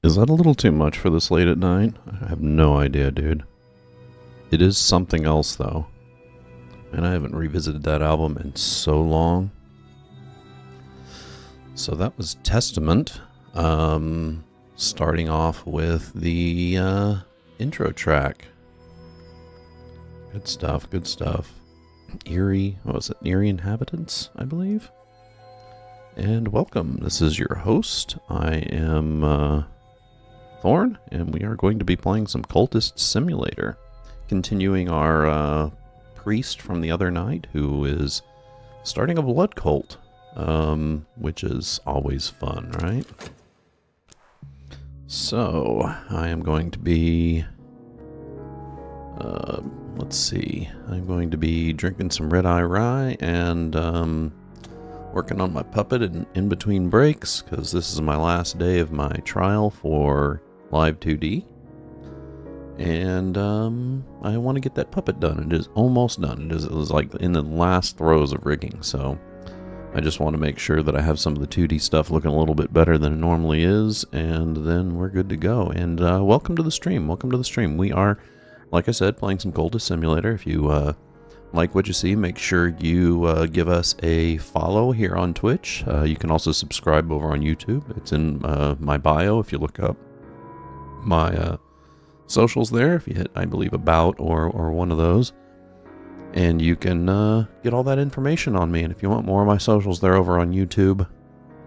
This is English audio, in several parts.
Is that a little too much for this late at night? I have no idea, dude. It is something else, though. And I haven't revisited that album in so long. So that was Testament. Starting off with the intro track. Good stuff, good stuff. Eerie, what was it? Eerie Inhabitants, I believe. And welcome. This is your host. I am Thorn, and we are going to be playing some Cultist Simulator. Continuing our priest from the other night, who is starting a blood cult, which is always fun, right? So, I am going to be, let's see, I'm going to be drinking some Red Eye Rye and working on my puppet in between breaks, because this is my last day of my trial for Live 2D. And I want to get that puppet done. It is almost done. It was like in the last throes of rigging, so I just want to make sure that I have some of the 2D stuff looking a little bit better than it normally is, and then we're good to go. And welcome to the stream. Welcome to the stream. We are, like I said, playing some Cultist Simulator. If you like what you see, make sure you give us a follow here on Twitch. You can also subscribe over on YouTube. It's in my bio if you look up my socials there. If you hit, I believe, about or one of those. And you can get all that information on me. And if you want more of my socials, they're over on YouTube.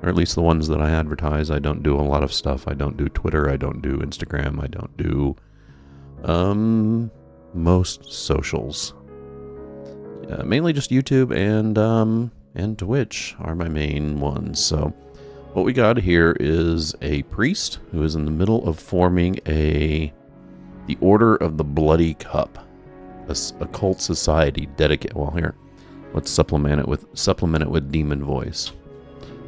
Or at least the ones that I advertise. I don't do a lot of stuff. I don't do Twitter. I don't do Instagram. I don't do most socials. Mainly just YouTube and Twitch are my main ones. So what we got here is a priest who is in the middle of forming the Order of the Bloody Cup, a cult society dedicated. Well, here, let's supplement it with demon voice.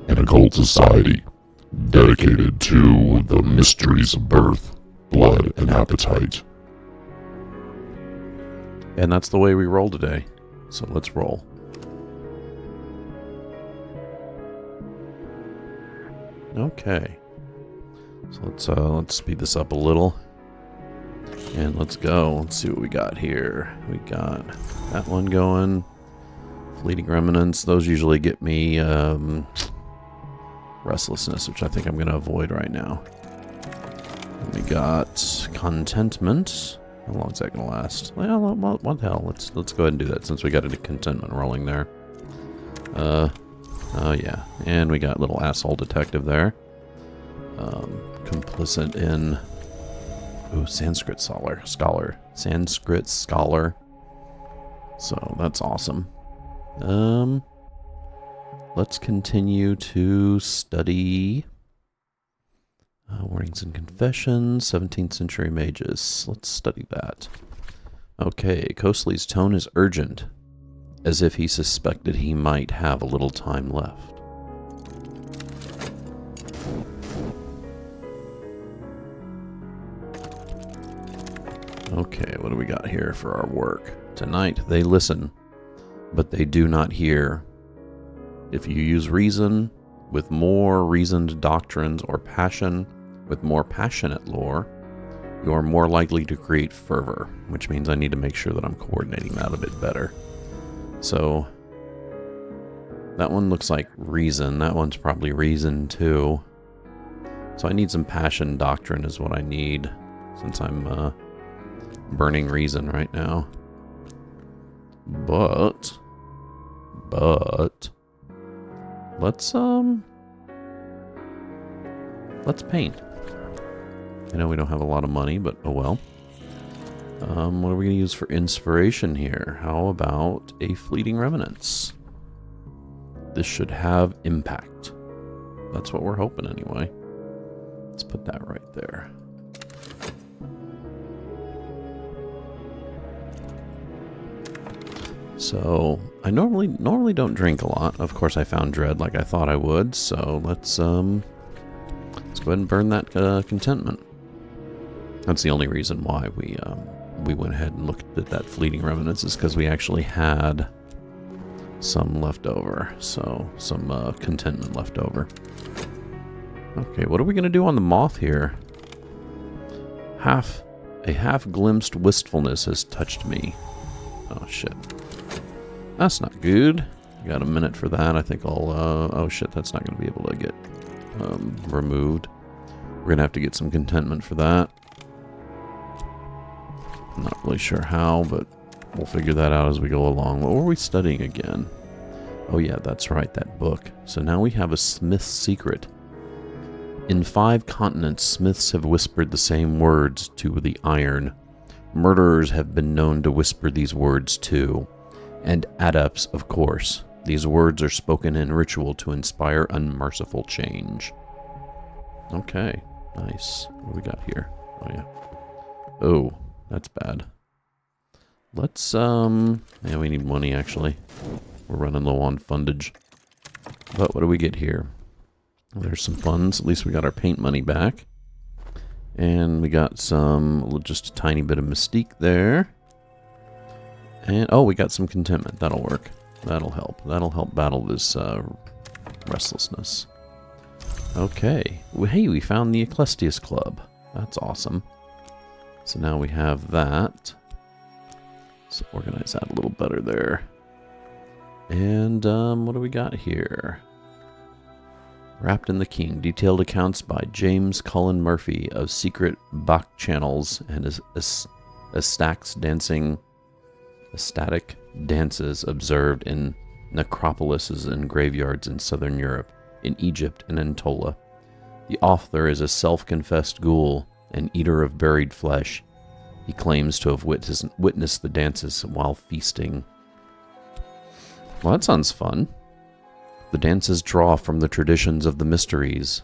And a cult society dedicated to the mysteries of birth, blood, and appetite. And that's the way we roll today. So let's roll. Okay. So let's speed this up a little. And let's go. Let's see what we got here. We got that one going. Fleeting remnants. Those usually get me restlessness, which I think I'm going to avoid right now. And we got contentment. How long is that going to last? Well, what the hell? Let's go ahead and do that since we got a contentment rolling there. Oh yeah. And we got little asshole detective there. Complicit in... Ooh, Sanskrit scholar. Sanskrit scholar. So, that's awesome. Let's continue to study... Warnings and Confessions, 17th Century Mages. Let's study that. Okay, Coasley's tone is urgent, as if he suspected he might have a little time left. Okay, what do we got here for our work? Tonight, they listen, but they do not hear. If you use reason with more reasoned doctrines or passion with more passionate lore, you are more likely to create fervor, which means I need to make sure that I'm coordinating that a bit better. So, that one looks like reason. That one's probably reason too. So I need some passion doctrine is what I need, since I'm burning reason right now. But let's paint. I know we don't have a lot of money, but oh well. What are we going to use for inspiration here? How about a fleeting remnants? This should have impact. That's what we're hoping anyway. Let's put that right there. So, I normally don't drink a lot. Of course, I found dread like I thought I would, so let's go ahead and burn that contentment. That's the only reason why we went ahead and looked at that fleeting remnants, is because we actually had some left over. So, some contentment left over. Okay, what are we going to do on the moth here? A half-glimpsed wistfulness has touched me. Oh, shit. That's not good. Got a minute for that. I think I'll, oh shit, that's not going to be able to get, removed. We're going to have to get some contentment for that. I'm not really sure how, but we'll figure that out as we go along. What were we studying again? Oh yeah, that's right, that book. So now we have a Smith's secret. In 5 continents, Smiths have whispered the same words to the iron. Murderers have been known to whisper these words too. And adepts, of course. These words are spoken in ritual to inspire unmerciful change. Okay, nice. What do we got here? Oh yeah. Oh, that's bad. Let's, yeah, we need money actually. We're running low on fundage. But what do we get here? There's some funds. At least we got our paint money back. And we got some, just a tiny bit of mystique there. And, oh, we got some contentment. That'll work. That'll help. That'll help battle this restlessness. Okay. Well, hey, we found the Cultist Club. That's awesome. So now we have that. Let's organize that a little better there. And what do we got here? Wrapped in the King. Detailed accounts by James Cullen Murphy of secret Bach channels and ecstatic dances observed in necropolises and graveyards in southern Europe, in Egypt and Anatolia. The author is a self-confessed ghoul, an eater of buried flesh. He claims to have witnessed the dances while feasting. Well, that sounds fun. The dances draw from the traditions of the mysteries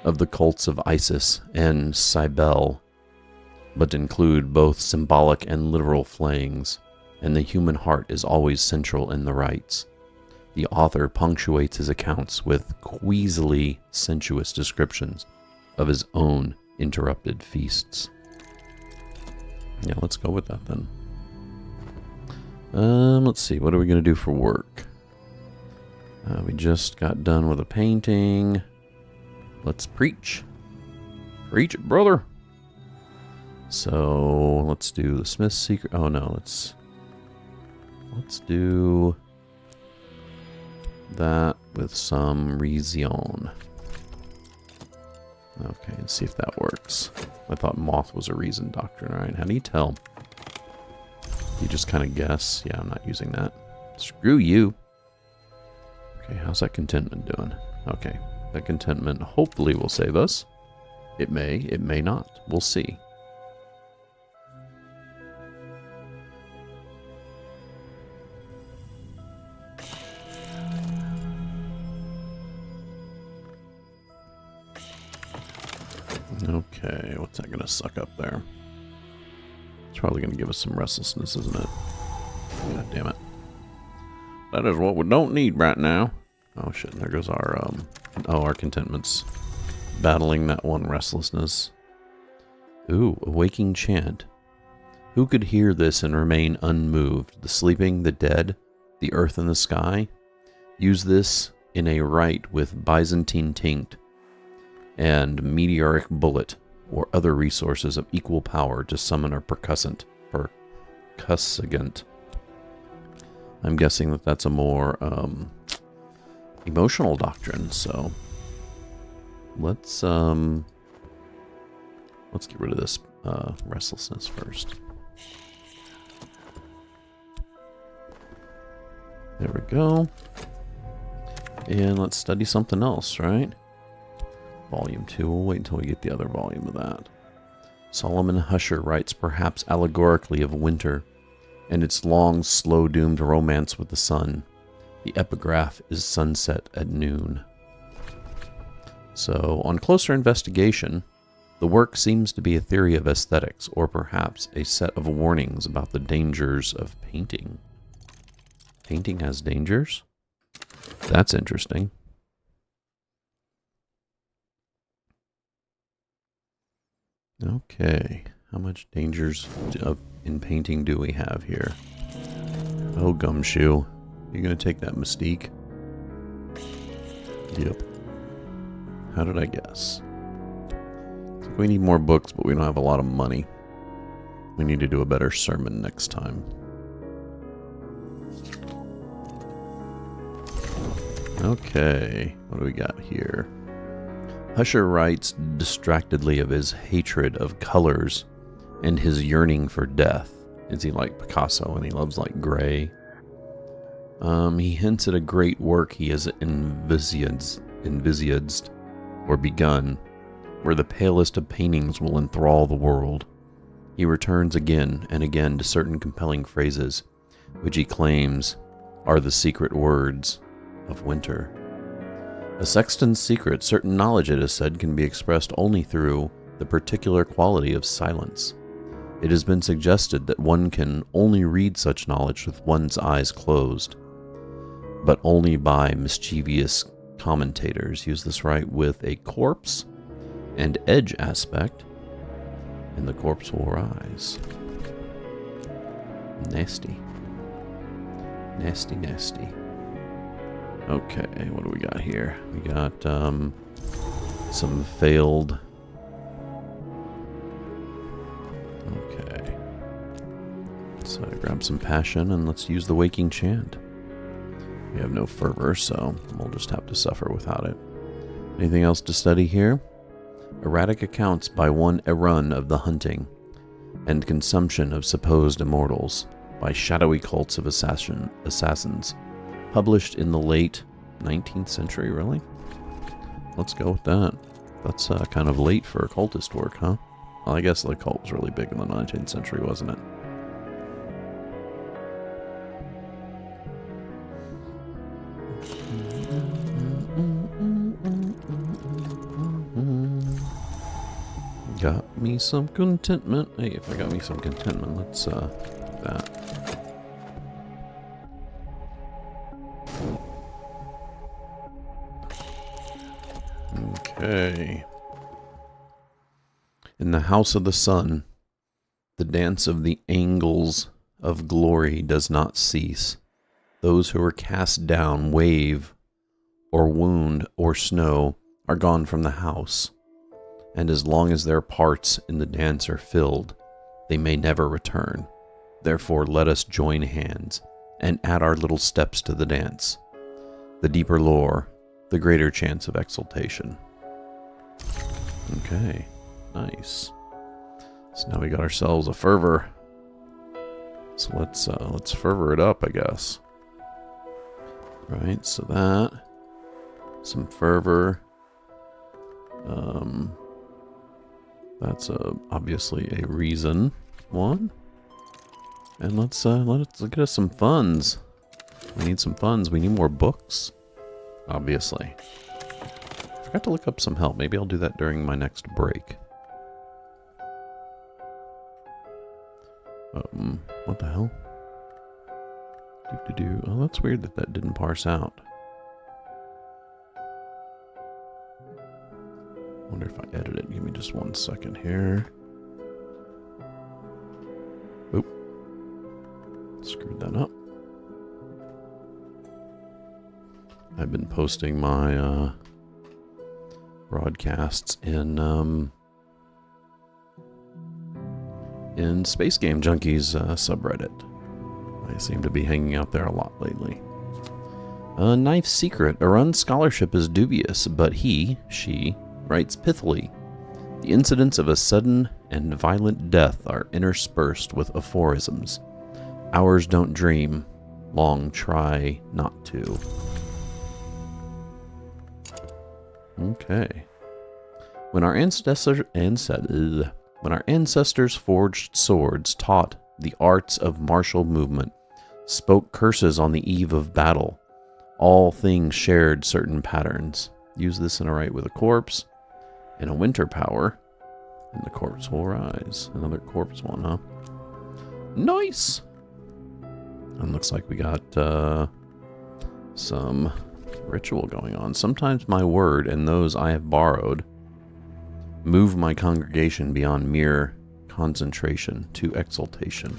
of the cults of Isis and Cybele, but include both symbolic and literal flayings, and the human heart is always central in the rites. The author punctuates his accounts with queasily sensuous descriptions of his own interrupted feasts. Yeah, let's go with that then. Let's see, what are we going to do for work? We just got done with a painting. Let's preach. Preach it, brother. So, let's do the Smith's secret. Oh no, let's do that with some reason. Okay, let's see if that works. I thought moth was a reason doctrine, right? How do you tell? You just kind of guess. Yeah, I'm not using that. Screw you. Okay, how's that contentment doing? Okay, that contentment hopefully will save us. It may not. We'll see. Okay, what's that gonna suck up there? It's probably gonna give us some restlessness, isn't it? God damn it. That is what we don't need right now. Oh shit, there goes our, our contentments. Battling that one restlessness. Ooh, a waking chant. Who could hear this and remain unmoved? The sleeping, the dead, the earth and the sky? Use this in a rite with Byzantine tinct and meteoric bullet or other resources of equal power to summon a percussant. I'm guessing that that's a more emotional doctrine, so let's get rid of this restlessness first. There we go. And let's study something else, right? Volume 2. We'll wait until we get the other volume of that. Solomon Husher writes perhaps allegorically of winter and its long, slow-doomed romance with the sun. The epigraph is sunset at noon. So, on closer investigation, the work seems to be a theory of aesthetics, or perhaps a set of warnings about the dangers of painting. Painting has dangers? That's interesting. Okay, how much dangers in painting do we have here? Oh, Gumshoe. You're gonna take that mystique? Yep. How did I guess? We need more books, but we don't have a lot of money. We need to do a better sermon next time. Okay, what do we got here? Husher writes distractedly of his hatred of colors and his yearning for death. Is he like Picasso and he loves like gray? He hints at a great work he has envisaged or begun, where the palest of paintings will enthrall the world. He returns again and again to certain compelling phrases, which he claims are the secret words of winter. A sexton's secret, certain knowledge, it is said, can be expressed only through the particular quality of silence. It has been suggested that one can only read such knowledge with one's eyes closed, but only by mischievous commentators use this right with a corpse and edge aspect, and the corpse will rise. Nasty. Nasty, nasty. Okay, what do we got here? We got some failed. Okay. Let's grab some passion and let's use the waking chant. We have no fervor, so we'll just have to suffer without it. Anything else to study here? Erratic accounts by one Erun of the hunting and consumption of supposed immortals by shadowy cults of assassins. Published in the late 19th century, really? Let's go with that. That's kind of late for occultist work, huh? Well, I guess the occult was really big in the 19th century, wasn't it? Got me some contentment. Hey, if I got me some contentment, let's do that. Okay. In the house of the sun, the dance of the angels of glory does not cease. Those who are cast down, wave, or wound, or snow, are gone from the house. And as long as their parts in the dance are filled, they may never return. Therefore, let us join hands and add our little steps to the dance. The deeper lore, the greater chance of exaltation. Okay, nice. So now we got ourselves a fervor. So let's fervor it up, I guess. Right, so that, some fervor. That's obviously a reason one. And let's get us some funds. We need some funds. We need more books, obviously. I forgot to look up some help. Maybe I'll do that during my next break. What the hell? Oh, that's weird that didn't parse out. Wonder if I edit it. Give me just 1 second here. Oop. Screwed that up. I've been posting my broadcasts in Space Game Junkies subreddit. I seem to be hanging out there a lot lately. Knife's secret. Arun's scholarship is dubious, but she writes pithily. The incidents of a sudden and violent death are interspersed with aphorisms. Hours don't dream, long try not to. Okay. When our ancestors forged swords, taught the arts of martial movement, spoke curses on the eve of battle, all things shared certain patterns. Use this in a right with a corpse, in a winter power, and the corpse will rise. Another corpse one, huh? Nice! And looks like we got some ritual going on. Sometimes my word and those I have borrowed move my congregation beyond mere concentration to exaltation.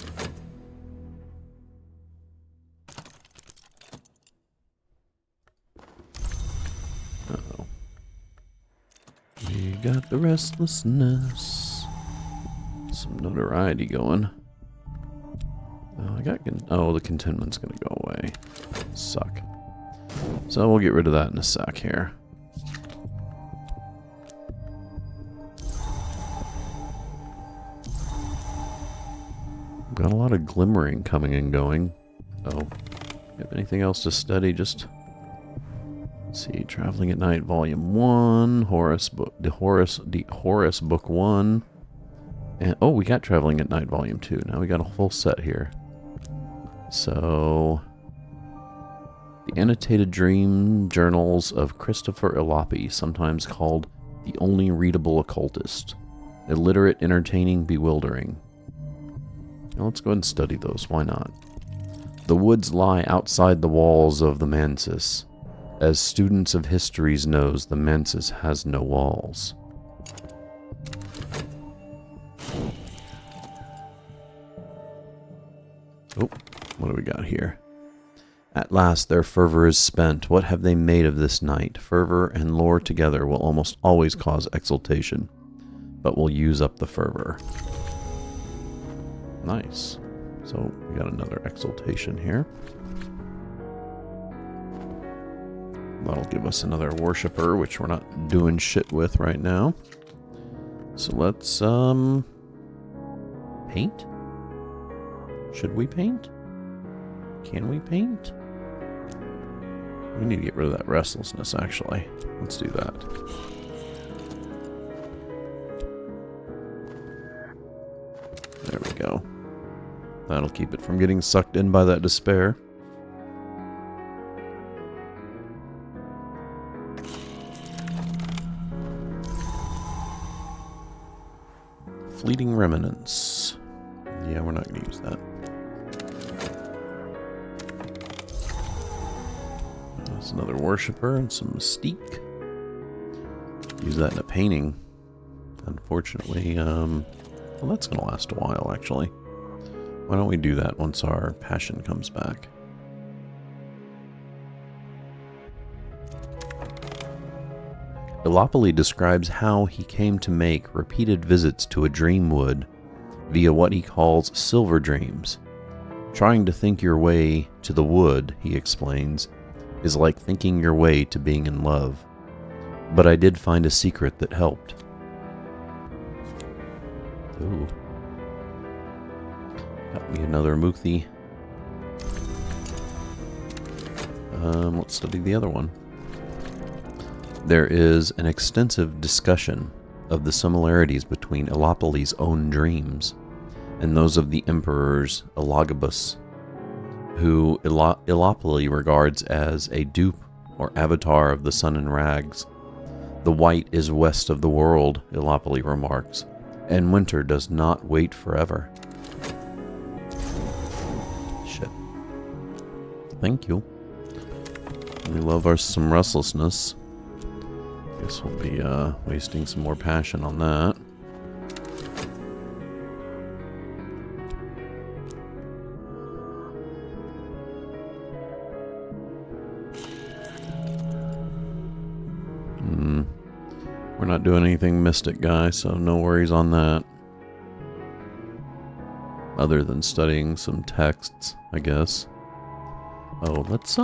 Uh-oh. We got the restlessness. Some notoriety going. Oh, the contentment's gonna go away. Suck. So we'll get rid of that in a sec here. Got a lot of glimmering coming and going. Oh, have anything else to study? Just let's see. Traveling at Night, Volume 1, Horace Book 1, and oh, we got Traveling at Night Volume 2. Now we got a whole set here. So, the Annotated Dream Journals of Christopher Ilopi, sometimes called the only readable occultist. Illiterate, entertaining, bewildering. Now let's go ahead and study those. Why not? The woods lie outside the walls of the Mansis. As students of histories knows, the Mansis has no walls. Oh, what do we got here? At last their fervor is spent. What have they made of this night? Fervor and lore together will almost always cause exultation, but will use up the fervor. Nice. So we got another exaltation here. That'll give us another worshiper, which we're not doing shit with right now. So let's paint? Should we paint? Can we paint? We need to get rid of that restlessness, actually. Let's do that. There we go. That'll keep it from getting sucked in by that despair. Fleeting remnants. Yeah, we're not going to use that. There's another worshiper and some mystique. Use that in a painting. Unfortunately, well, that's going to last a while, actually. Why don't we do that once our passion comes back? Ilopoli describes how he came to make repeated visits to a dream wood via what he calls silver dreams. Trying to think your way to the wood, he explains, is like thinking your way to being in love. But I did find a secret that helped. Ooh. Got me another Muthi. Let's study the other one. There is an extensive discussion of the similarities between Ilopoli's own dreams and those of the emperors Elagabus, who Ilopoli regards as a dupe or avatar of the sun in rags. The white is west of the world, Ilopoli remarks, and winter does not wait forever. Shit. Thank you. We love some restlessness. Guess we'll be wasting some more passion on that. We're not doing anything mystic, guys, so no worries on that. Other than studying some texts, I guess. Oh, let's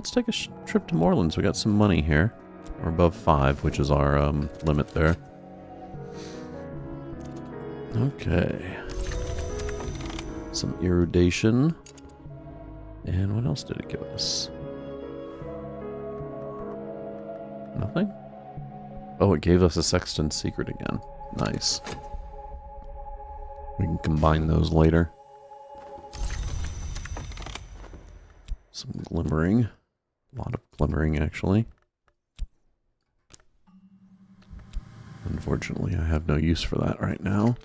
take a trip to Morelands. We got some money here. We're above 5, which is our limit there. Okay. Some erudition. And what else did it give us? Nothing? Oh, it gave us a Sexton's Secret again. Nice. We can combine those later. Some glimmering. A lot of glimmering, actually. Unfortunately, I have no use for that right now.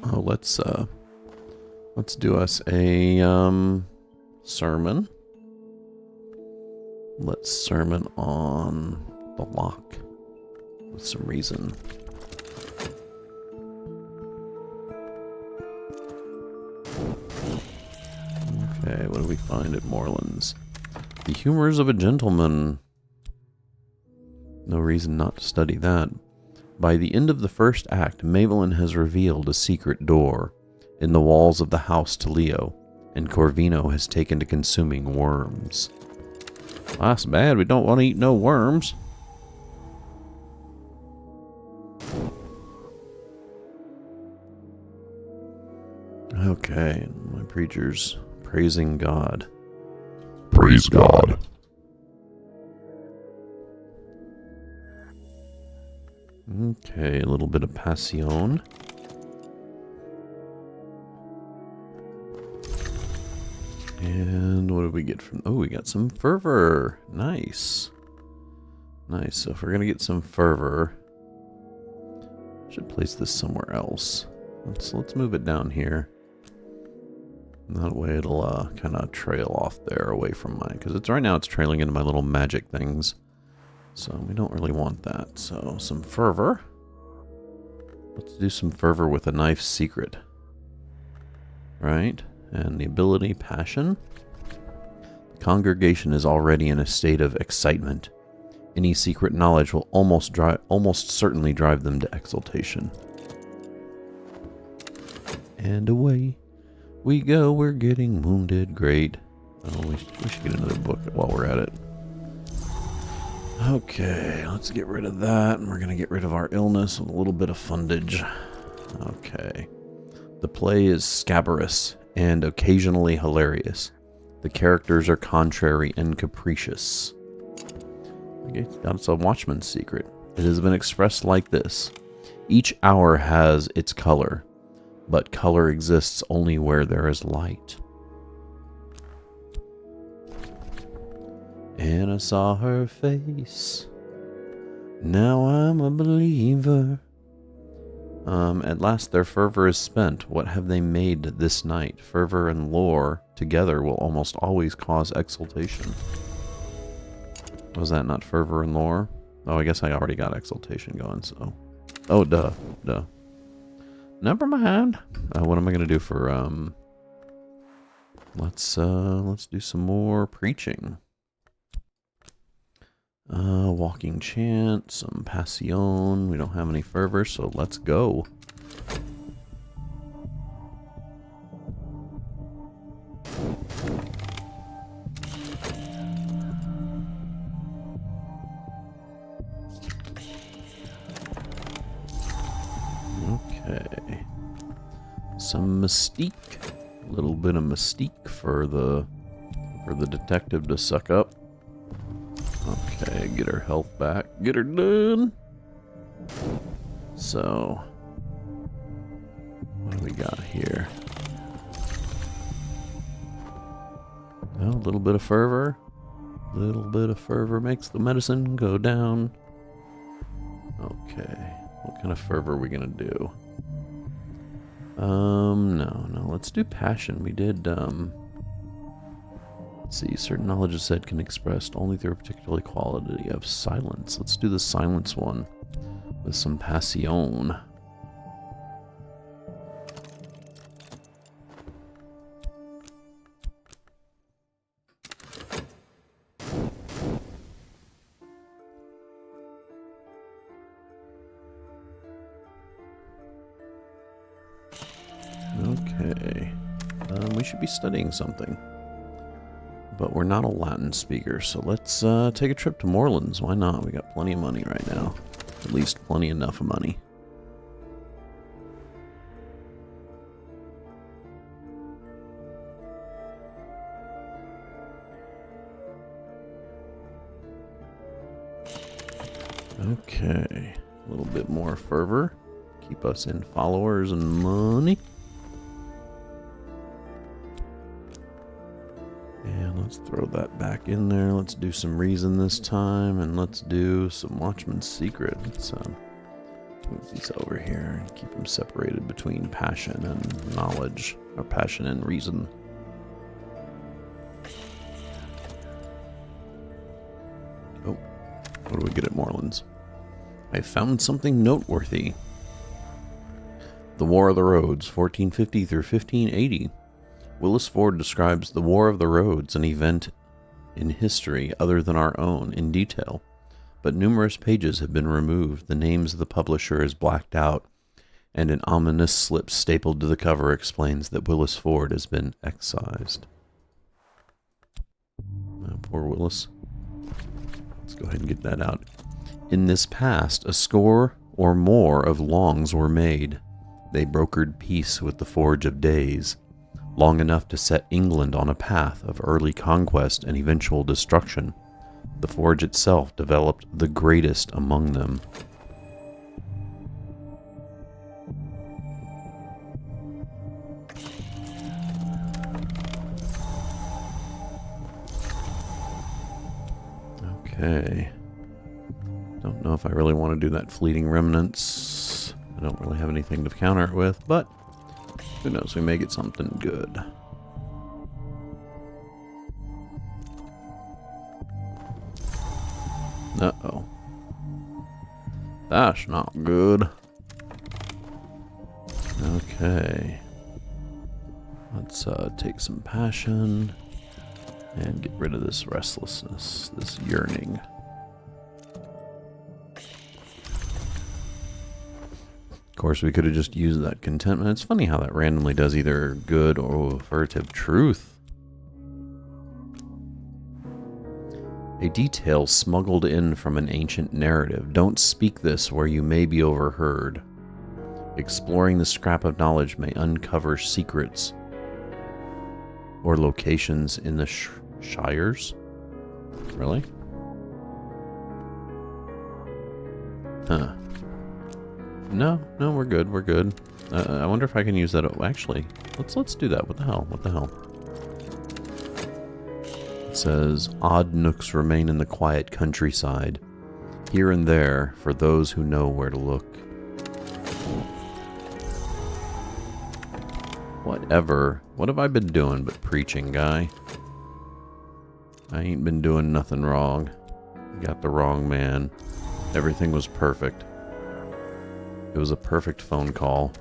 Oh, let's do us a sermon. Let's sermon on the lock with some reason. Okay, what do we find at Morelands? The Humors of a Gentleman. No reason not to study that. By the end of the first act, Mavelin has revealed a secret door in the walls of the house to Leo, and Corvino has taken to consuming worms. Well, that's bad. We don't want to eat no worms. Okay, my preacher's praising God. Praise God. Okay, a little bit of passion. And what did we get from... Oh, we got some fervor. Nice. Nice. So if we're going to get some fervor, I should place this somewhere else. Let's move it down here. That way it'll kind of trail off there away from mine. Because right now it's trailing into my little magic things. So we don't really want that. So some fervor. Let's do some fervor with a knife secret. Right? And the ability passion. The congregation is already in a state of excitement. Any secret knowledge will almost certainly drive them to exultation. And away we go. We're getting wounded. Great. Oh, we should get another book while we're at it. Okay, let's get rid of that. And we're going to get rid of our illness with a little bit of fundage. Okay. The play is scabrous and occasionally hilarious. The characters are contrary and capricious. Okay, that's a watchman's secret. It has been expressed like this. Each hour has its color, but color exists only where there is light. And I saw her face. Now I'm a believer. At last their fervor is spent. What have they made this night? Fervor and lore together will almost always cause exultation. Was that not fervor and lore? Oh, I guess I already got exultation going, so... Oh, duh. Never mind. What am I gonna do for, let's do some more preaching. Walking chant, some passion. We don't have any fervor, so let's go. Okay. Some mystique. A little bit of mystique for the detective to suck up. Okay, get her health back. Get her done. So, what do we got here? Oh, a little bit of fervor. A little bit of fervor makes the medicine go down. Okay, what kind of fervor are we gonna do? No, let's do passion. We did, let's see, certain knowledge is said can be expressed only through a particular quality of silence. Let's do the silence one with some passion. Okay, we should be studying something. But we're not a Latin speaker, so let's take a trip to Moorlands. Why not? We got plenty of money right now. At least plenty enough of money. Okay, a little bit more fervor. Keep us in followers and money. And let's throw that back in there. Let's do some reason this time, and let's do some Watchman's Secret. Let's move these over here and keep them separated between passion and knowledge, or passion and reason. Oh, what do we get at Moorlands? I found something noteworthy. The War of the Roads, 1450 through 1580. Willis Ford describes the War of the Roads, an event in history other than our own, in detail. but numerous pages have been removed. The names of the publisher is blacked out, and an ominous slip stapled to the cover explains that Willis Ford has been excised. Poor Willis. Let's go ahead and get that out. In this past, a score or more of longs were made. They brokered peace with the Forge of Days, long enough to set England on a path of early conquest and eventual destruction. The Forge itself developed the greatest among them. Okay. Don't know if I really want to do that fleeting remnants. I don't really have anything to counter it with, but who knows, we may get something good. Uh-oh. That's not good. Okay. Let's take some passion and get rid of this restlessness, this yearning. Of course, we could have just used that contentment. It's funny how that randomly does either good or furtive truth. A detail smuggled in from an ancient narrative. Don't speak this where you may be overheard. Exploring the scrap of knowledge may uncover secrets or locations in the shires. Really? Huh. No, we're good. We're good. I wonder if I can use that. Actually, let's do that. What the hell? What the hell? It says, odd nooks remain in the quiet countryside, here and there, for those who know where to look. Whatever. What have I been doing but preaching, guy? I ain't been doing nothing wrong. You got the wrong man. Everything was perfect. It was a perfect phone call.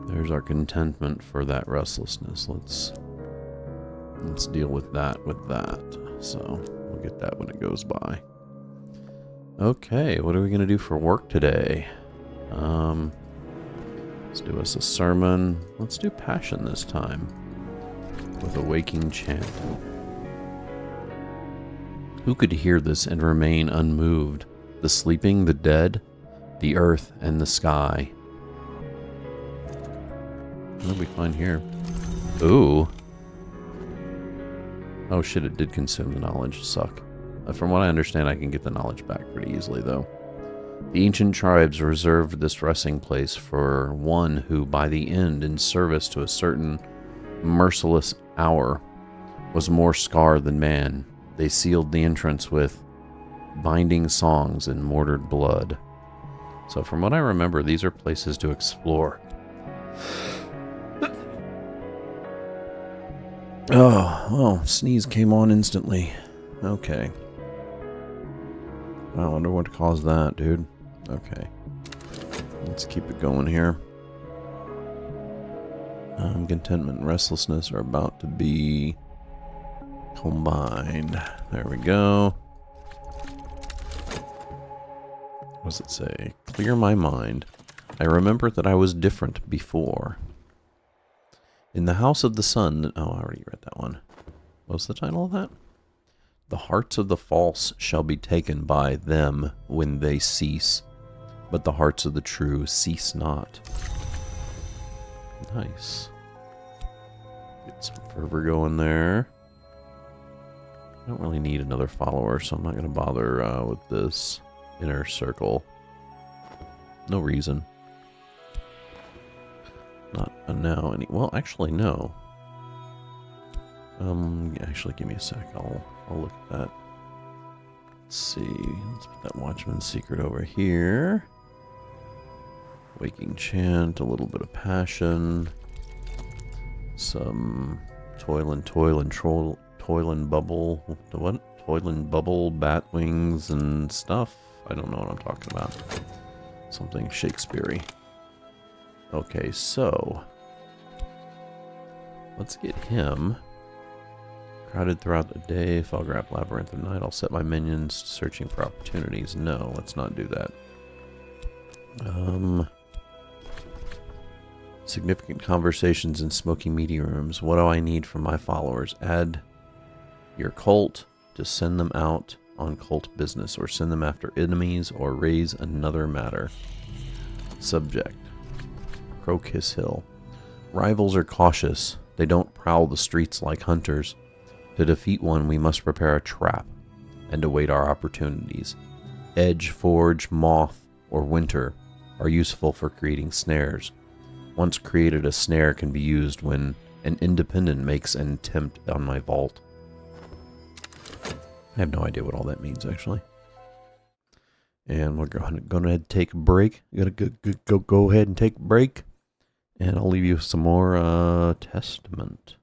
There's our contentment for that restlessness. Let's deal with that So we'll get that when it goes by. Okay, what are we gonna do for work today? Let's do us a sermon. Let's do passion this time with a waking chant. Who could hear this and remain unmoved? The sleeping, the dead, the earth, and the sky. What did we find here? Ooh. Oh shit, it did consume the knowledge. Suck. From what I understand, I can get the knowledge back pretty easily, though. The ancient tribes reserved this resting place for one who, by the end, in service to a certain merciless hour, was more scar than man. They sealed the entrance with binding songs and mortared blood. So from what I remember, these are places to explore. Oh, well, sneeze came on instantly. Okay. I wonder what caused that, dude. Okay. Let's keep it going here. Contentment and restlessness are about to be combined. There we go. What does it say? Clear my mind. I remember that I was different before. In the house of the sun... Oh, I already read that one. What's the title of that? The hearts of the false shall be taken by them when they cease, but the hearts of the true cease not. Nice. Get some fervor going there. I don't really need another follower, so I'm not going to bother with this inner circle. No reason. Not a now any. Well, actually, no. Actually, give me a sec. I'll look at that. Let's see. Let's put that Watchman's Secret over here. Waking Chant, a little bit of Passion. Some Toil and Bubble. What? Toil and Bubble, Bat Wings, and stuff. I don't know what I'm talking about. Something Shakespeare-y. Okay, so let's get him Crowded throughout the day. Felgrap Labyrinth of Night. I'll set my minions searching for opportunities. No, let's not do that. Significant conversations in smoky meeting rooms. What do I need from my followers? Add your cult to send them out on cult business, or send them after enemies, or raise another matter. Subject. Crowkiss Hill. Rivals are cautious. They don't prowl the streets like hunters. To defeat one, we must prepare a trap and await our opportunities. Edge, Forge, Moth, or Winter are useful for creating snares. Once created, a snare can be used when an independent makes an attempt on my vault. I have no idea what all that means, actually. And we're going to ahead and take a break. We're going to go ahead and take a break. And I'll leave you with some more Testament.